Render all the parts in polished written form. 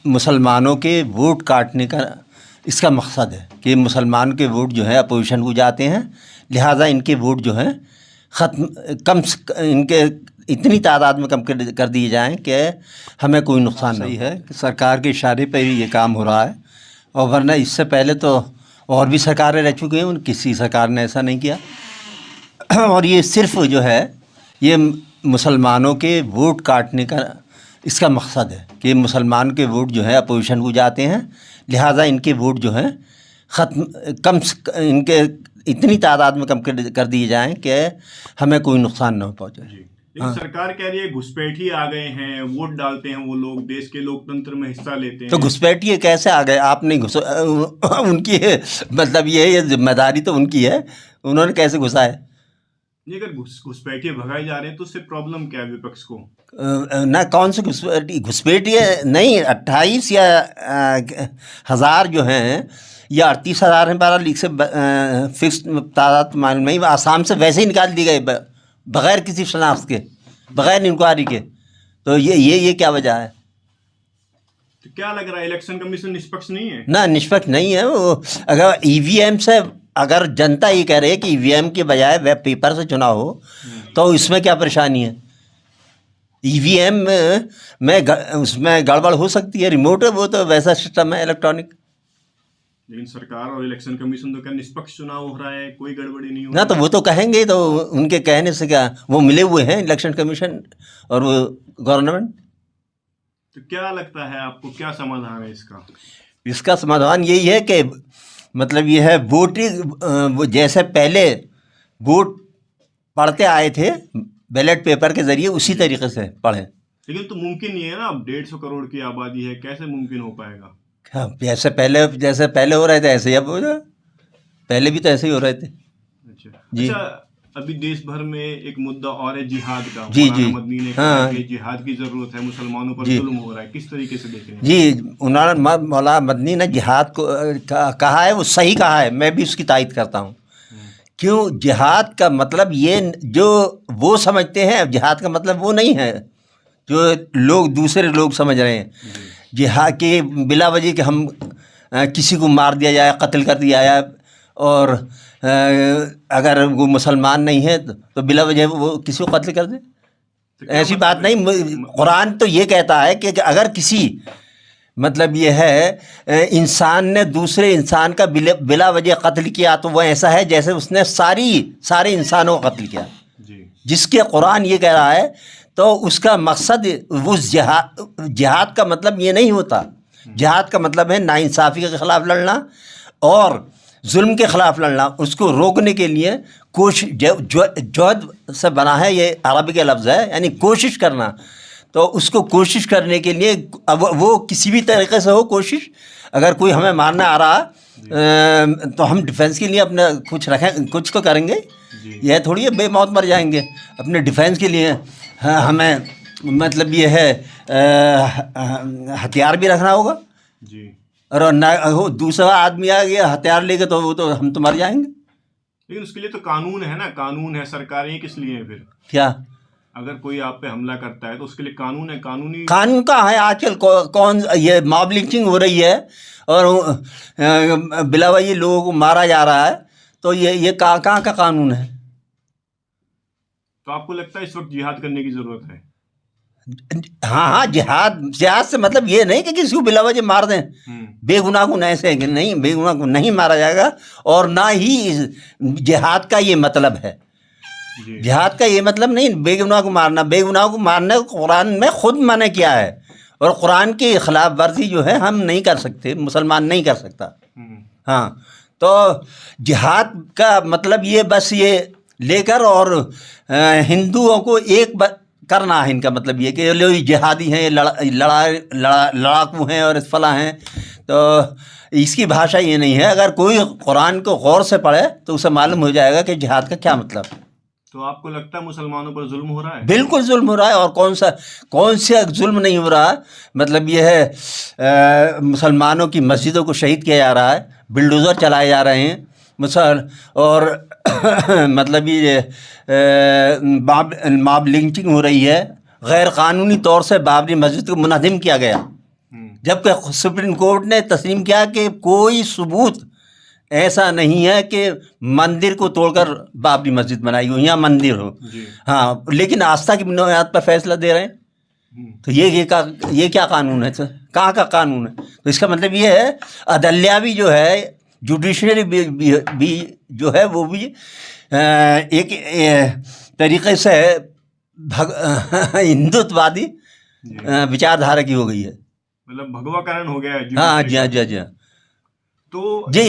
مسلمانوں کے ووٹ کاٹنے کا اس کا مقصد ہے کہ مسلمان کے ووٹ جو ہیں اپوزیشن کو جاتے ہیں، لہٰذا ان کے ووٹ جو ہیں ان کے اتنی تعداد میں کم کر دیے جائیں کہ ہمیں کوئی نقصان نہیں ہے کہ سرکار کے اشارے پہ ہی یہ کام ہو رہا ہے، اور ورنہ اس سے پہلے تو اور بھی سرکاریں رہ چکی ہیں، کسی سرکار نے ایسا نہیں کیا۔ اور یہ صرف جو ہے یہ مسلمانوں کے ووٹ کاٹنے کا اس کا مقصد ہے کہ مسلمان کے ووٹ جو ہیں اپوزیشن کو جاتے ہیں، لہٰذا ان کے ووٹ جو ہیں ان کے اتنی تعداد میں کم کر دیے جائیں کہ ہمیں کوئی نقصان نہ پہنچے۔ لیکن سرکار کہہ رہی ہے گھسپیٹھی آ گئے ہیں، ووٹ ڈالتے ہیں وہ لوگ، دیش کے لوکتنتر میں حصہ لیتے ہیں۔ تو گھسپیٹھی کیسے آ گئے؟ آپ نے ان کی مطلب یہ ذمہ داری تو ان کی ہے، انہوں نے کیسے گھسا ہے؟ یہ اگر گھسپیٹھی بھگائی جا رہے ہیں تو اس سے پرابلم کیا ہے وپکش کو؟ نہ کون سی گھسپیٹھی نہیں، 28 یا 1000 جو ہیں یا 38,000 ہیں، بہرحال لیگ سے فکس تعداد معلوم نہیں، آسام سے ویسے ہی نکال دی گئے بغیر کسی شناخت کے، بغیر انکوائری کے۔ تو یہ کیا وجہ ہے؟ تو کیا لگ رہا ہے الیکشن کمیشن نشپکش نہیں ہے؟ نہ نشپکش نہیں ہے وہ۔ اگر ای وی ایم سے اگر جنتا یہ کہہ رہی ہے کہ ای وی ایم کے بجائے ویب پیپر سے چنا ہو تو اس میں کیا پریشانی ہے؟ ای وی ایم میں اس میں گڑبڑ ہو سکتی ہے، ریموٹ ہے وہ تو ویسا سسٹم ہے الیکٹرانک۔ لیکن سرکار اور الیکشن کمیشن تو کیا نشپکش چناؤ ہو رہا ہے، کوئی گڑبڑی نہیں ہو نہ تو وہ تو کہیں گے، تو ان کے کہنے سے کیا، وہ ملے ہوئے ہیں الیکشن کمیشن اور وہ گورنمنٹ۔ تو کیا لگتا ہے آپ کو، کیا سمادھان ہے اس کا؟ اس کا سمادھان یہی ہے کہ مطلب یہ ہے ووٹنگ، جیسے پہلے ووٹ پڑھتے آئے تھے بیلٹ پیپر کے ذریعے، اسی طریقے سے پڑھیں۔ لیکن تو ممکن نہیں ہے نا، اب 150 کروڑ کی آبادی ہے، کیسے ممکن ہو پائے گا؟ جیسے پہلے ہو رہے تھے ایسے ہی اب ہو رہا، پہلے بھی تو ایسے ہی ہو رہے تھے۔ اچھا ابھی دیش بھر میں ایک مدعا اور ہے جہاد کا، جی مدنی نے کہا کہ جہاد کی ضرورت ہے، مسلمانوں پر ظلم ہو رہا ہے، کس طریقے سے دیکھ رہے ہیں؟ جی، مولانا مدنی نے جہاد کو کہا ہے، وہ صحیح کہا ہے، میں بھی اس کی تائید کرتا ہوں۔ کیوں؟ جہاد کا مطلب یہ جو وہ سمجھتے ہیں، جہاد کا مطلب وہ نہیں ہے جو دوسرے لوگ سمجھ رہے ہیں جہاد کے بلا وجہ کہ ہم کسی کو مار دیا جائے، قتل کر دیا جائے، اور اگر وہ مسلمان نہیں ہے تو بلا وجہ وہ کسی کو قتل کر دے، ایسی بات نہیں۔ قرآن تو یہ کہتا ہے کہ اگر کسی مطلب یہ ہے انسان نے دوسرے انسان کا بلا وجہ قتل کیا تو وہ ایسا ہے جیسے اس نے سارے انسانوں کو قتل کیا، جس کے قرآن یہ کہہ رہا ہے۔ تو اس کا مقصد اس جہاد کا مطلب یہ نہیں ہوتا۔ جہاد کا مطلب ہے ناانصافی کے خلاف لڑنا اور ظلم کے خلاف لڑنا، اس کو روکنے کے لیے جہد سے بنا ہے، یہ عربی کا لفظ ہے، یعنی کوشش کرنا۔ تو اس کو کوشش کرنے کے لیے وہ کسی بھی طریقے سے ہو کوشش، اگر کوئی ہمیں مارنا آ رہا تو ہم ڈیفینس کے لیے اپنا کچھ تو کریں گے، یہ تھوڑی ہے بے موت مر جائیں گے۔ اپنے ڈیفینس کے لیے ہمیں مطلب یہ ہے ہتھیار بھی رکھنا ہوگا، اور نہ دوسرا آدمی آ گیا ہتھیار لے کے تو وہ تو ہم تو مر جائیں گے۔ لیکن اس کے لیے تو قانون ہے نا، قانون ہے، سرکاریں کس لیے ہیں پھر؟ کیا اگر کوئی آپ پہ حملہ کرتا ہے تو اس کے لیے قانون ہے، قانون کہاں ہے آج کل؟ کون یہ ماب لنچنگ ہو رہی ہے اور بلا وجہ لوگوں کو مارا جا رہا ہے، تو یہ کہاں کا قانون ہے؟ تو آپ کو لگتا ہے اس وقت جہاد کرنے کی ضرورت ہے؟ ہاں، جہاد سے مطلب یہ نہیں کہ کسی کو بلا وجہ مار دیں، بے گناہ کو ایسے کہ نہیں، بے گناہ کو نہیں مارا جائے گا، اور نہ ہی جہاد کا یہ مطلب ہے۔ جہاد کا یہ مطلب نہیں بے گناہ کو مارنا، بے گناہ کو مارنے کو قرآن میں خود منع کیا ہے، اور قرآن کی خلاف ورزی جو ہے ہم نہیں کر سکتے، مسلمان نہیں کر سکتا۔ ہاں، تو جہاد کا مطلب یہ بس یہ لے کر اور ہندوؤں کو ایک کرنا ہے، ان کا مطلب یہ کہ لوگ جہادی ہیں، لڑاکو ہیں اور فلاں ہیں، تو اس کی بھاشا یہ نہیں ہے۔ اگر کوئی قرآن کو غور سے پڑھے تو اسے معلوم ہو جائے گا کہ جہاد کا کیا مطلب ہے۔ تو آپ کو لگتا ہے مسلمانوں پر ظلم ہو رہا ہے؟ بالکل ظلم ہو رہا ہے، اور کون سا ظلم نہیں ہو رہا؟ مطلب یہ ہے مسلمانوں کی مسجدوں کو شہید کیا جا رہا ہے، بلڈوزر چلائے جا رہے ہیں، اور مطلب یہ ماب لنچنگ ہو رہی ہے، غیر قانونی طور سے بابری مسجد کو منہدم کیا گیا، جبکہ سپریم کورٹ نے تسلیم کیا کہ کوئی ثبوت ایسا نہیں ہے کہ مندر کو توڑ کر بابری مسجد بنائی ہو یا مندر ہو. جی. ہاں لیکن آستھا کی بنیاد پر فیصلہ دے رہے ہیں. تو یہ کیا قانون ہے؟ کہاں کا قانون ہے؟ تو اس کا مطلب یہ ہے عدلیہ بھی جو ہے، جوڈیشری بھی جو ہے وہ بھی ایک طریقے سے ہندوتوادی وچار دھارا کی ہو گئی ہے. مطلب بھگوا کرن ہو گیا ہے. ہاں جی ہاں جی ہاں. تو جی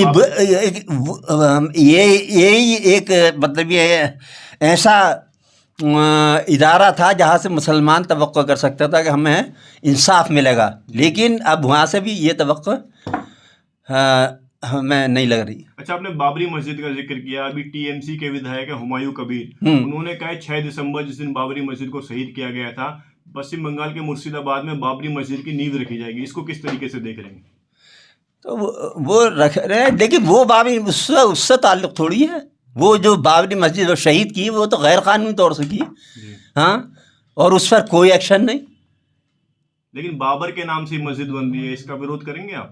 یہی ایک مطلب یہ ایسا ادارہ تھا جہاں سے مسلمان توقع کر سکتا تھا کہ ہمیں انصاف ملے گا، لیکن اب وہاں سے بھی یہ توقع ہمیں نہیں لگ رہی. اچھا، آپ نے بابری مسجد کا ذکر کیا. ابھی ٹی ایم سی کے ودھائک ہمایوں کبیر، انہوں نے کہا 6 دسمبر جس دن بابری مسجد کو شہید کیا گیا تھا، پشچم بنگال کے مرشید آباد میں بابری مسجد کی نیند رکھی جائے گی. اس کو کس طریقے سے دیکھ رہے ہیں؟ تو وہ رکھ رہے ہیں، لیکن وہ بابری اس سے تعلق تھوڑی ہے. وہ جو بابری مسجد وہ شہید کی وہ تو غیر قانونی طور سے کی. ہاں، اور اس پر کوئی ایکشن نہیں. لیکن بابر کے نام سے مسجد بن رہی ہے، اس کا وروଧ کریں گے آپ؟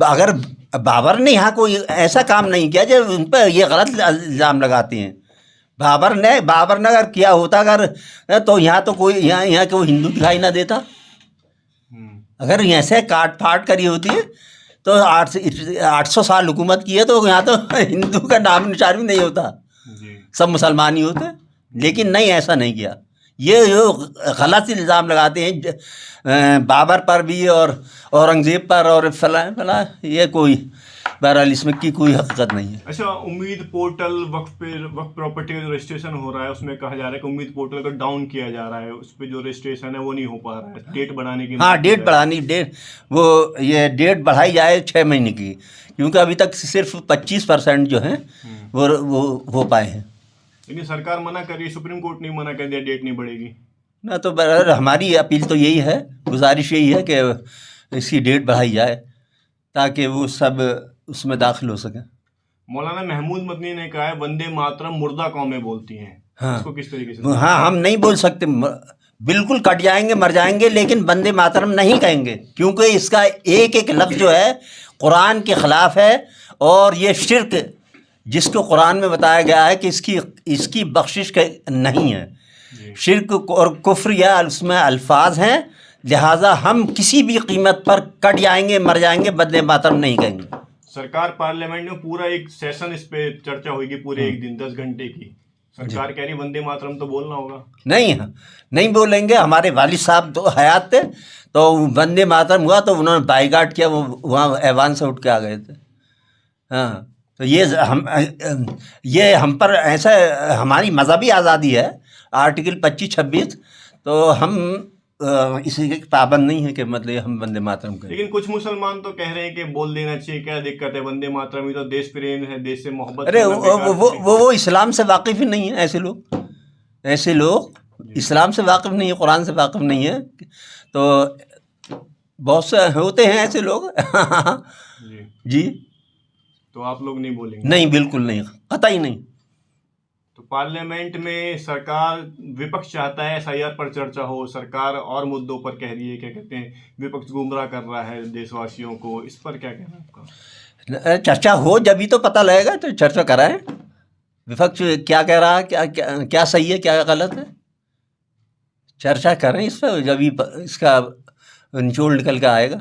اگر بابر نے یہاں کوئی ایسا کام نہیں کیا جو ان پہ یہ غلط الزام لگاتے ہیں. بابر نے اگر کیا ہوتا تو یہاں تو کوئی یہاں کوئی ہندو دکھائی نہ دیتا. اگر یہاں سے کاٹ پھاٹ کری ہوتی ہے تو 800 سال حکومت کی ہے تو یہاں تو ہندو کا نام نشان بھی نہیں ہوتا، سب مسلمان ہی ہوتے. لیکن نہیں، ایسا نہیں کیا. یہ جو غلط الزام لگاتے ہیں بابر پر بھی اور اورنگزیب پر اور فلاں، یہ کوئی بہرحال اس میں کی کوئی حقیقت نہیں ہے. اچھا، امید پورٹل وقف پراپرٹی کا جو رجسٹریشن ہو رہا ہے اس میں کہا جا رہا ہے کہ امید پورٹل کو ڈاؤن کیا جا رہا ہے، اس پہ جو رجسٹریشن ہے وہ نہیں ہو پا رہا ہے. ڈیٹ بڑھانے کی، ہاں ڈیٹ بڑھانی، یہ ڈیٹ بڑھائی جائے 6 مہینے کی، کیونکہ ابھی تک صرف 25% جو ہیں وہ ہو پائے ہیں. لیکن سرکار منع کر رہی ہے، سپریم کورٹ نے منع کر دیا ڈیٹ نہیں بڑھے گی. نہ تو بہرحال ہماری اپیل تو یہی ہے، گزارش یہی ہے کہ اس کی ڈیٹ بڑھائی جائے تاکہ وہ سب اس میں داخل ہو سکیں. مولانا محمود مدنی نے کہا ہے وندے ماترم مردہ قومیں بولتی ہیں. اس کو کس طریقے سے؟ ہاں، ہم نہیں بول سکتے، بالکل کٹ جائیں گے، مر جائیں گے، لیکن وندے ماترم نہیں کہیں گے، کیونکہ اس کا ایک ایک لفظ جو ہے قرآن کے خلاف ہے. اور یہ شرک جس کو قرآن میں بتایا گیا ہے کہ اس کی بخشش نہیں ہے، شرک اور کفر یا اس میں الفاظ ہیں، لہٰذا ہم کسی بھی قیمت پر کٹ جائیں گے، مر جائیں گے، وندے ماترم نہیں کہیں گے. سرکار پارلیمنٹ میں پورا ایک سیشن اس پہ چرچا ہوئے گی، پورے ایک دن 10 گھنٹے کی. سرکار کہہ رہی وندے ماترم تو بولنا ہوگا. نہیں بولیں گے. ہمارے والد صاحب تو حیات تھے تو وندے ماترم ہوا تو انہوں نے بائیکاٹ کیا، وہ وہاں ایوان سے اٹھ کے آ گئے تھے. ہاں، تو یہ ہم پر ایسا، ہماری مذہبی آزادی ہے، آرٹیکل 25-26، تو ہم اسی کے پابند نہیں ہے کہ مطلب ہم وندے ماترم کریں. لیکن کچھ مسلمان تو کہہ رہے ہیں کہ بول دینا چاہیے، کیا دقت ہے، وندے ماترم ہی تو دیش پریم ہے، دیش سے محبت. ارے وہ اسلام سے واقف ہی نہیں ہے. ایسے لوگ اسلام سے واقف نہیں ہے، قرآن سے واقف نہیں ہے. تو بہت سے ہوتے ہیں ایسے لوگ. جی، تو آپ لوگ نہیں بولیں گے؟ نہیں، بالکل نہیں، قطعی نہیں. تو پارلیمنٹ میں سرکار وپکش چاہتا ہے SIR پر چرچا ہو، سرکار اور مدعوں پر کہہ رہی ہے، کیا کہتے ہیں، وپکش گمراہ کر رہا ہے دیش واسیوں کو. اس پر کیا کہنا ہے آپ کا؟ چرچا ہو جبھی تو پتہ لگے گا، تو چرچا کرائیں. وپکش کیا کہہ رہا ہے، کیا صحیح ہے، کیا غلط ہے، چرچا کریں اس پہ، جبھی اس کا نچوڑ نکل کے آئے گا.